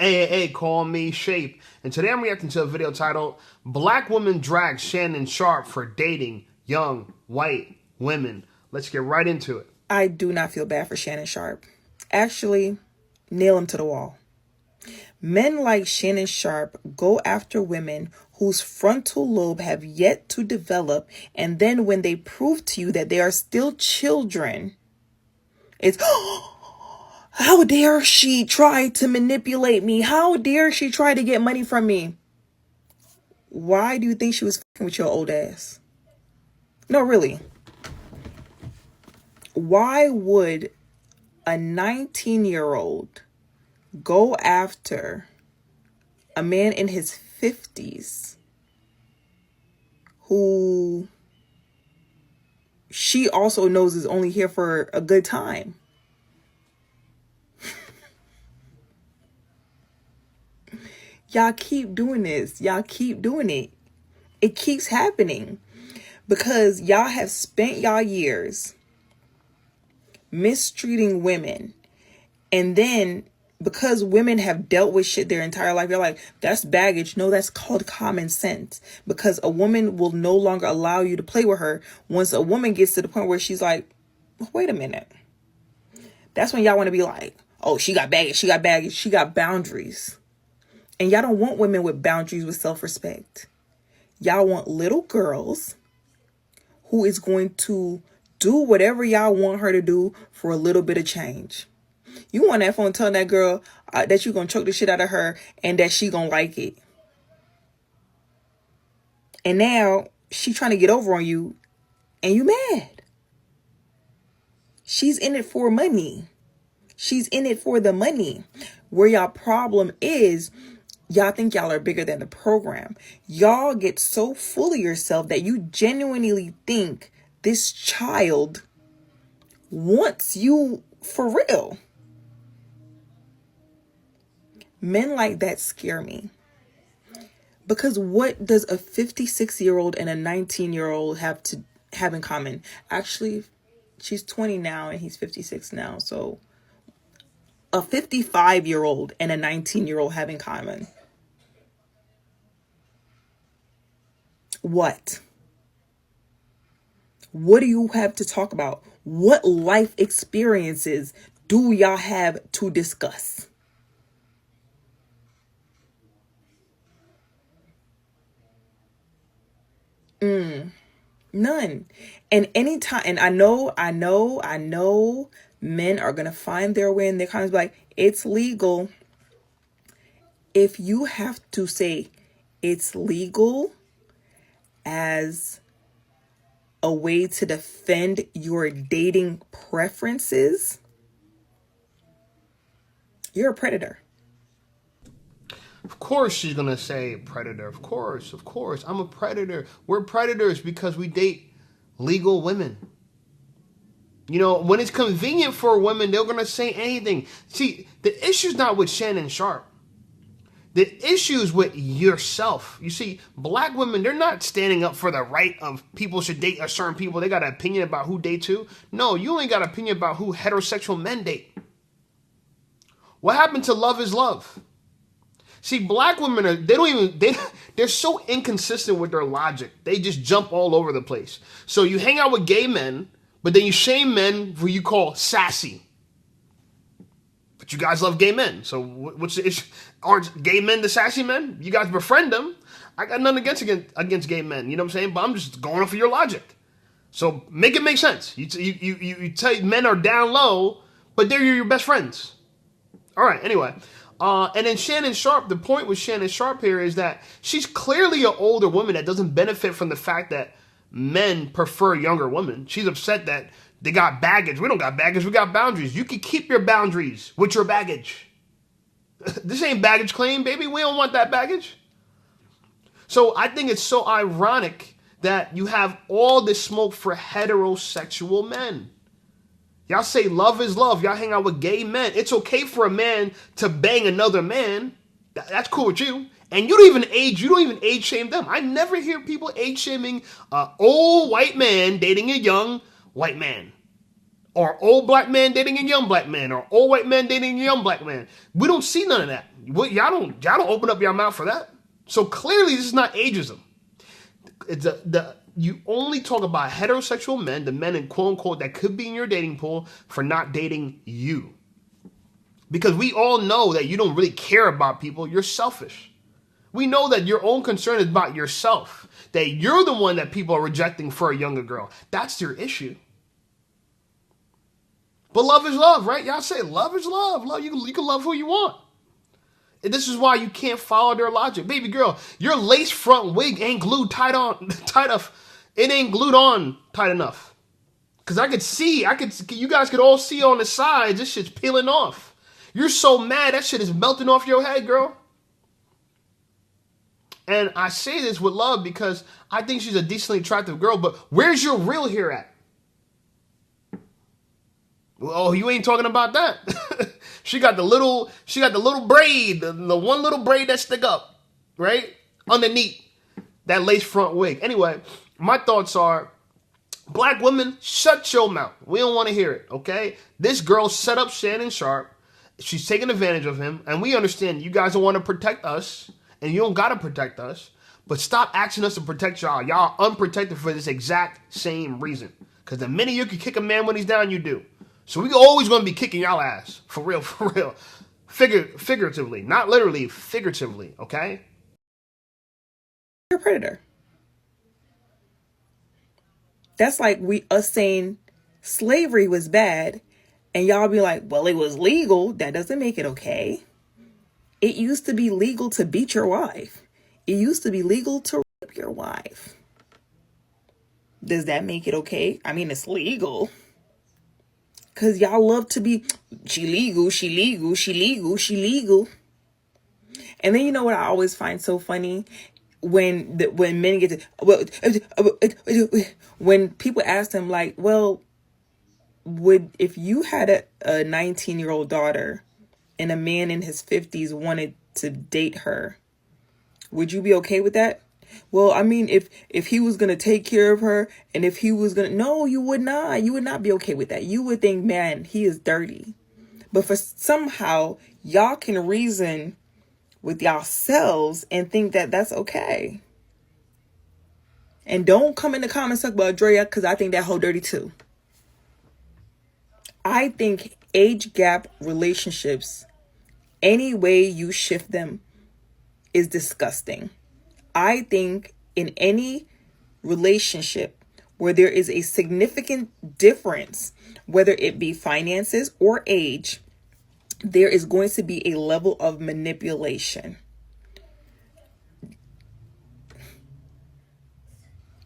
Hey, call me Shape. And today I'm reacting to a video titled Black Woman Drags Shannon Sharpe for Dating Young White Women. Let's get right into it. I do not feel bad for Shannon Sharpe. Actually, nail him to the wall. Men like Shannon Sharpe go after women whose frontal lobe have yet to develop, and then when they prove to you that they are still children, it's, how dare she try to manipulate me? How dare she try to get money from me? Why do you think she was fucking with your old ass? No, really. Why would a 19-year-old go after a man in his 50s who she also knows is only here for a good time? Y'all keep doing this. Y'all keep doing it. It keeps happening because y'all have spent y'all years mistreating women. And then because women have dealt with shit their entire life, you're like, that's baggage. No, that's called common sense, because a woman will no longer allow you to play with her once a woman gets to the point where she's like, wait a minute. That's when y'all want to be like, oh, she got baggage. She got baggage. She got boundaries. And y'all don't want women with boundaries, with self-respect. Y'all want little girls who is going to do whatever y'all want her to do for a little bit of change. You want that phone telling that girl that you're going to choke the shit out of her and that she going to like it. And now she trying to get over on you and you mad. She's in it for money. She's in it for the money. Where y'all problem is, y'all think y'all are bigger than the program. Y'all get so full of yourself that you genuinely think this child wants you for real. Men like that scare me. Because what does a 56-year-old and a 19-year-old have in common? Actually, she's 20 now and he's 56 now. So a 55-year-old and a 19-year-old have in common. What? What do you have to talk about? What life experiences do y'all have to discuss? None. And anytime, and I know men are going to find their way in their comments like, it's legal. If you have to say it's legal as a way to defend your dating preferences, you're a predator. Of course she's going to say predator. Of course. I'm a predator. We're predators because we date legal women. You know, when it's convenient for women, they're going to say anything. See, the issue's not with Shannon Sharpe. The issue's with yourself. You see, black women, they're not standing up for the right of people should date a certain people. They got an opinion about who dates who. No, you only got an opinion about who heterosexual men date. What happened to love is love? See, black women they're so inconsistent with their logic. They just jump all over the place. So you hang out with gay men, but then you shame men who you call sassy. But you guys love gay men. So what's the issue? Aren't gay men the sassy men? You guys befriend them. I got nothing against gay men. You know what I'm saying? But I'm just going off of your logic. So make it make sense. You tell men are down low, but they're your best friends. All right, anyway. And then Shannon Sharpe, the point with Shannon Sharpe here is that she's clearly an older woman that doesn't benefit from the fact that men prefer younger women. She's upset that they got baggage. We don't got baggage. We got boundaries. You can keep your boundaries with your baggage. This ain't baggage claim, baby. We don't want that baggage. So I think it's so ironic that you have all this smoke for heterosexual men. Y'all say love is love. Y'all hang out with gay men. It's okay for a man to bang another man. That's cool with you. And you don't even age shame them. I never hear people age shaming an old white man dating a young white man. Or old black man dating a young black man, or old white man dating a young black man. We don't see none of that. Y'all don't open up your mouth for that. So clearly this is not ageism. It's you only talk about heterosexual men, the men in quote unquote that could be in your dating pool, for not dating you. Because we all know that you don't really care about people. You're selfish. We know that your own concern is about yourself. That you're the one that people are rejecting for a younger girl. That's your issue. But love is love, right? Y'all say love is love. Love, you can love who you want. And this is why you can't follow their logic. Baby girl, your lace front wig ain't glued tight enough. It ain't glued on tight enough. Because you guys could all see on the sides, this shit's peeling off. You're so mad, that shit is melting off your head, girl. And I say this with love because I think she's a decently attractive girl, but where's your real hair at? Oh, you ain't talking about that. She got the little braid, the one little braid that stick up, right? Underneath that lace front wig. Anyway, my thoughts are, black women, shut your mouth. We don't want to hear it, okay? This girl set up Shannon Sharpe. She's taking advantage of him, and we understand you guys don't want to protect us, and you don't got to protect us, but stop asking us to protect y'all. Y'all are unprotected for this exact same reason. Because the minute you can kick a man when he's down, you do. So we always going to be kicking y'all ass. For real, for real. Figuratively. Not literally, figuratively, okay? You're a predator. That's like us saying slavery was bad, and y'all be like, well, it was legal. That doesn't make it okay. It used to be legal to beat your wife. It used to be legal to rape your wife. Does that make it okay? I mean, it's legal. Because y'all love to be, she legal. And then you know what I always find so funny? When men get to, when people ask them like, well, if you had a 19-year-old daughter and a man in his 50s wanted to date her, would you be okay with that? Well, I mean, if he was going to take care of her, and if he was going to, no, you would not. You would not be okay with that. You would think, man, he is dirty. But for somehow y'all can reason with yourselves and think that that's okay. And don't come in the comments talk about Drea, because I think that whole dirty too. I think age gap relationships, any way you shift them, is disgusting. I think in any relationship where there is a significant difference, whether it be finances or age, there is going to be a level of manipulation.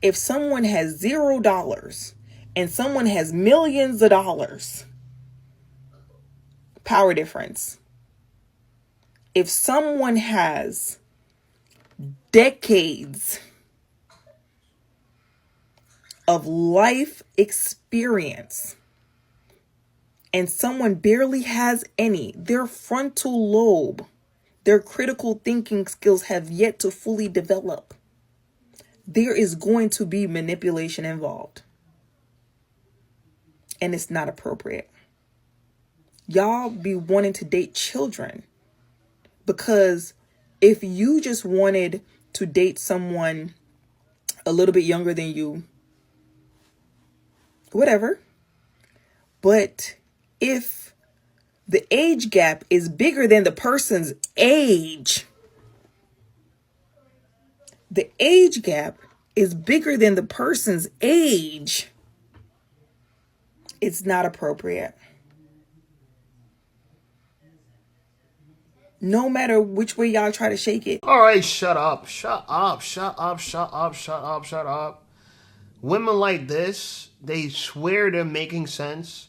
If someone has $0 and someone has millions of dollars, power difference. If someone has decades of life experience and someone barely has any, their frontal lobe, their critical thinking skills have yet to fully develop, there is going to be manipulation involved. And it's not appropriate. Y'all be wanting to date children because if you just wanted to date someone a little bit younger than you, whatever. But if the age gap is bigger than the person's age, the age gap is bigger than the person's age, it's not appropriate. No matter which way y'all try to shake it. All right, shut up. Women like this, they swear they're making sense,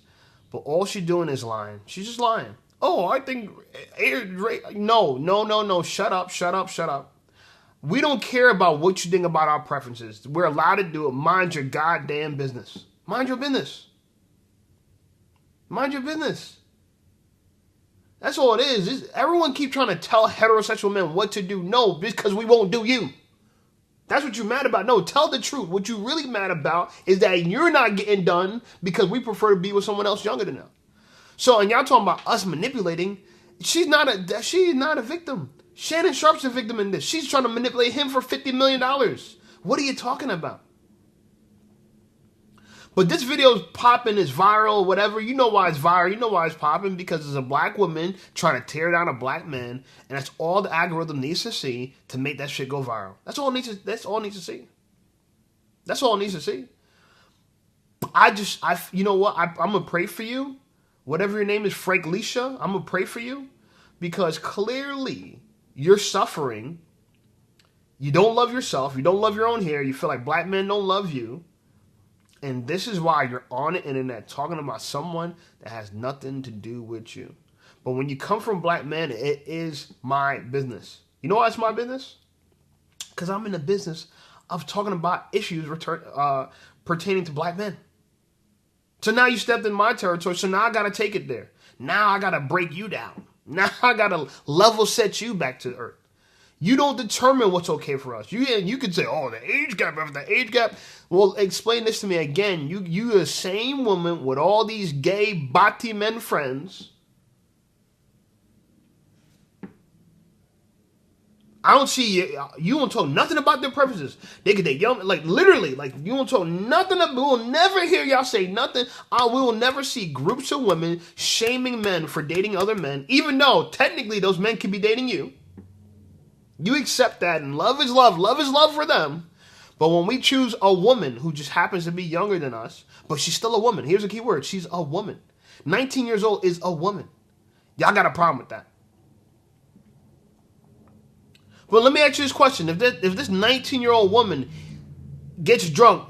but all she's doing is lying. She's just lying. Oh, I think... No. Shut up. We don't care about what you think about our preferences. We're allowed to do it. Mind your goddamn business. Mind your business. That's all it is. Everyone keep trying to tell heterosexual men what to do. No, because we won't do you. That's what you're mad about. No, tell the truth. What you're really mad about is that you're not getting done because we prefer to be with someone else younger than us. So, and y'all talking about us manipulating. She's not a victim. Shannon Sharpe's a victim in this. She's trying to manipulate him for $50 million. What are you talking about? But this video is popping, it's viral, whatever. You know why it's viral. You know why it's popping, because it's a black woman trying to tear down a black man, and that's all the algorithm needs to see to make that shit go viral. That's all it needs to see. That's all it needs to see. You know what? I'm gonna pray for you. Whatever your name is, Frank Leisha, I'm gonna pray for you, because clearly you're suffering. You don't love yourself. You don't love your own hair. You feel like black men don't love you. And this is why you're on the internet talking about someone that has nothing to do with you. But when you come from black men, it is my business. You know why it's my business? Because I'm in the business of talking about issues pertaining to black men. So now you stepped in my territory, so now I got to take it there. Now I got to break you down. Now I got to level set you back to earth. You don't determine what's okay for us. You could say, oh, the age gap, after the age gap. Well, explain this to me again. You the same woman with all these gay bati men friends. I don't see you don't talk nothing about their preferences. They could date young, like literally, like you don't talk nothing about. We will never hear y'all say nothing. We will never see groups of women shaming men for dating other men, even though technically those men could be dating you. You accept that, and love is love. Love is love for them. But when we choose a woman who just happens to be younger than us, but she's still a woman. Here's a key word. She's a woman. 19 years old is a woman. Y'all got a problem with that. But let me ask you this question. If this 19-year-old woman gets drunk,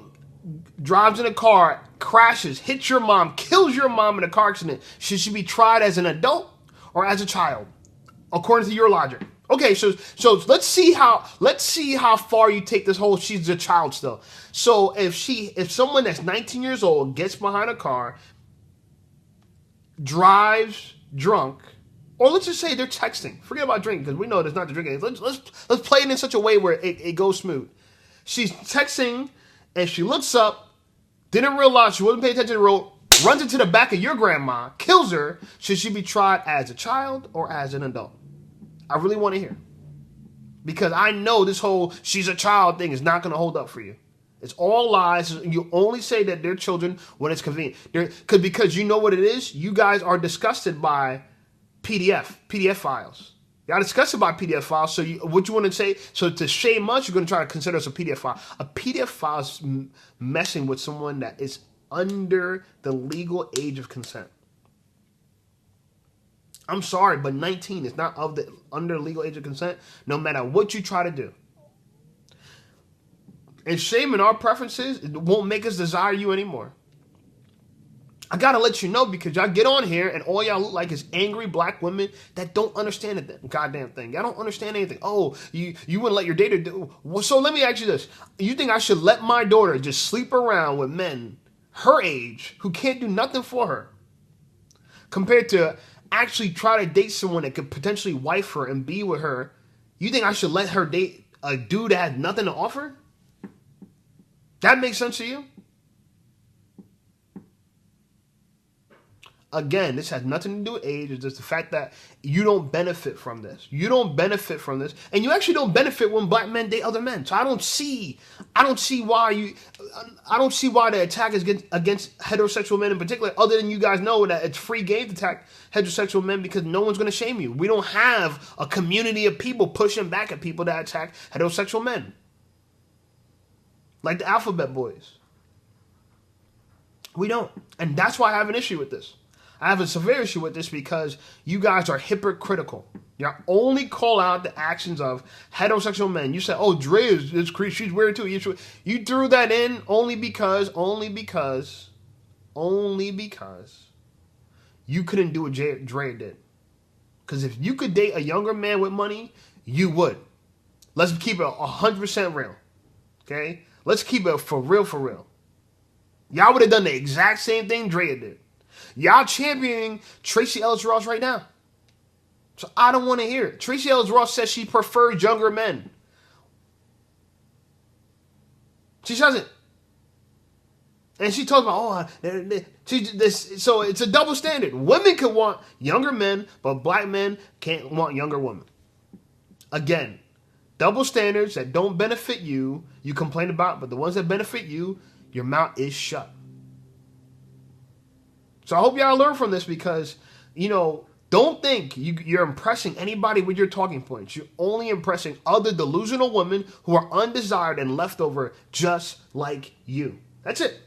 drives in a car, crashes, hits your mom, kills your mom in a car accident, should she be tried as an adult or as a child? According to your logic. Okay, so let's see how far you take this whole she's a child still. So if someone that's 19 years old gets behind a car, drives drunk, or let's just say they're texting. Forget about drinking, because we know there's not the drinking. Let's play it in such a way where it goes smooth. She's texting and she looks up, didn't realize she wasn't paying attention to the road, runs into the back of your grandma, kills her. Should she be tried as a child or as an adult? I really want to hear. Because I know this whole she's a child thing is not going to hold up for you. It's all lies. You only say that they're children when it's convenient. Because you know what it is? You guys are disgusted by PDF files. Y'all disgusted by PDF files. So what you want to say? So to shame us, you're going to try to consider us a PDF file. A PDF file is messing with someone that is under the legal age of consent. I'm sorry, but 19 is not under legal age of consent, no matter what you try to do. And shaming our preferences won't make us desire you anymore. I gotta let you know, because y'all get on here and all y'all look like is angry black women that don't understand the goddamn thing. Y'all don't understand anything. Oh, you wouldn't let your daughter do. Well, so let me ask you this. You think I should let my daughter just sleep around with men her age who can't do nothing for her, compared to actually try to date someone that could potentially wife her and be with her? You think I should let her date a dude that has nothing to offer? That makes sense to you? Again, this has nothing to do with age. It's just the fact that you don't benefit from this. You don't benefit from this. And you actually don't benefit when black men date other men. So I don't see why the attack is against heterosexual men in particular, other than you guys know that it's free game to attack heterosexual men because no one's going to shame you. We don't have a community of people pushing back at people that attack heterosexual men. Like the Alphabet Boys. We don't. And that's why I have an issue with this. I have a severe issue with this because you guys are hypocritical. You only call out the actions of heterosexual men. You say, oh, Dre is creepy. She's weird too. You threw that in only because you couldn't do what Dre did. Because if you could date a younger man with money, you would. Let's keep it 100% real. Okay? Let's keep it for real. Y'all would have done the exact same thing Dre did. Y'all championing Tracy Ellis Ross right now. So I don't want to hear it. Tracy Ellis Ross says she prefers younger men. She doesn't. And she talks about, so it's a double standard. Women can want younger men, but black men can't want younger women. Again, double standards that don't benefit you, you complain about, but the ones that benefit you, your mouth is shut. So I hope y'all learn from this because, don't think you're impressing anybody with your talking points. You're only impressing other delusional women who are undesired and leftover just like you. That's it.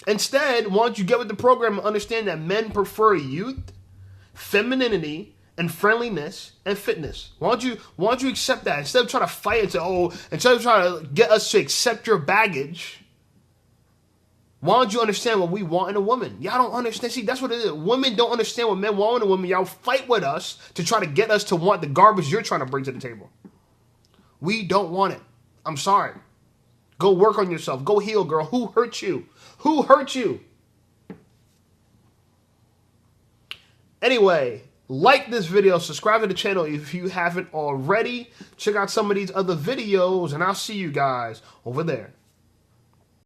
Instead, why don't you get with the program and understand that men prefer youth, femininity, and friendliness and fitness. Why don't you accept that instead of trying to fight and say, instead of trying to get us to accept your baggage? Why don't you understand what we want in a woman? Y'all don't understand. See, that's what it is. Women don't understand what men want in a woman. Y'all fight with us to try to get us to want the garbage you're trying to bring to the table. We don't want it. I'm sorry. Go work on yourself. Go heal, girl. Who hurt you? Who hurt you? Anyway, like this video. Subscribe to the channel if you haven't already. Check out some of these other videos, and I'll see you guys over there.